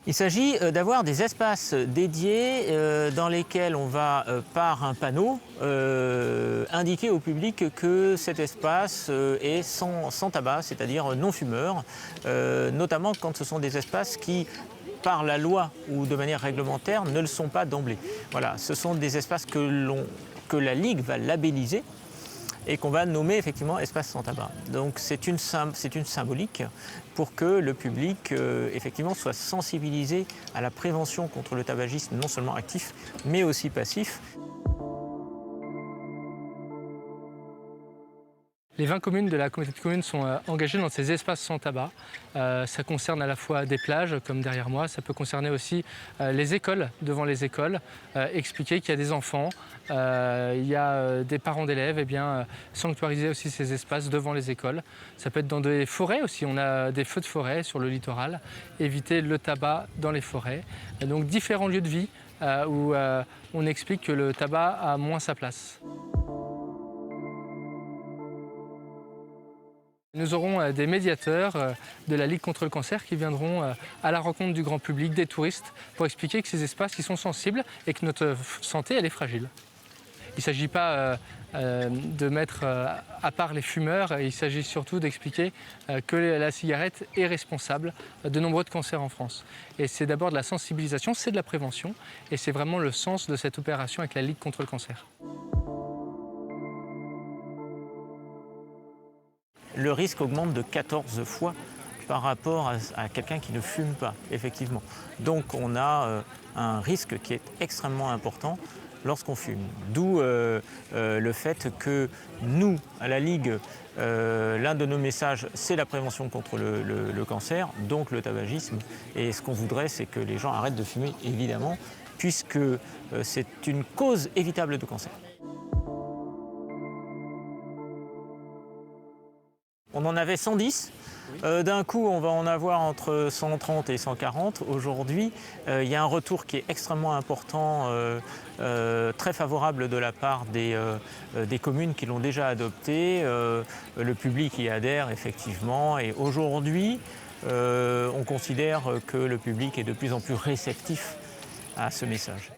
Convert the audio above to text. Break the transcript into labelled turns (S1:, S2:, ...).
S1: Il s'agit d'avoir des espaces dédiés dans lesquels on va, par un panneau, indiquer au public que cet espace est sans tabac, c'est-à-dire non fumeur, notamment quand ce sont des espaces qui, par la loi ou de manière réglementaire, ne le sont pas d'emblée. Voilà, ce sont des espaces que la Ligue va labelliser et qu'on va nommer effectivement espace sans tabac. Donc c'est une symbolique pour que le public effectivement soit sensibilisé à la prévention contre le tabagisme, non seulement actif, mais aussi passif.
S2: Les 20 communes de la communauté de communes sont engagées dans ces espaces sans tabac. Ça concerne à la fois des plages, comme derrière moi, ça peut concerner aussi les écoles, devant les écoles, expliquer qu'il y a des enfants, il y a des parents d'élèves, et bien sanctuariser aussi ces espaces devant les écoles. Ça peut être dans des forêts aussi, on a des feux de forêt sur le littoral, éviter le tabac dans les forêts. Donc différents lieux de vie où on explique que le tabac a moins sa place. Nous aurons des médiateurs de la Ligue contre le cancer qui viendront à la rencontre du grand public, des touristes, pour expliquer que ces espaces ils sont sensibles et que notre santé elle est fragile. Il ne s'agit pas de mettre à part les fumeurs, il s'agit surtout d'expliquer que la cigarette est responsable de nombreux cancers en France. Et c'est d'abord de la sensibilisation, c'est de la prévention, et c'est vraiment le sens de cette opération avec la Ligue contre le cancer.
S1: Le risque augmente de 14 fois par rapport à quelqu'un qui ne fume pas, effectivement. Donc on a un risque qui est extrêmement important lorsqu'on fume. D'où le fait que nous, à la Ligue, l'un de nos messages, c'est la prévention contre le cancer, donc le tabagisme. Et ce qu'on voudrait, c'est que les gens arrêtent de fumer, évidemment, puisque c'est une cause évitable de cancer. On en avait 110. D'un coup, on va en avoir entre 130 et 140. Aujourd'hui, il y a un retour qui est extrêmement important, très favorable de la part des communes qui l'ont déjà adopté. Le public y adhère effectivement. Et aujourd'hui, on considère que le public est de plus en plus réceptif à ce message.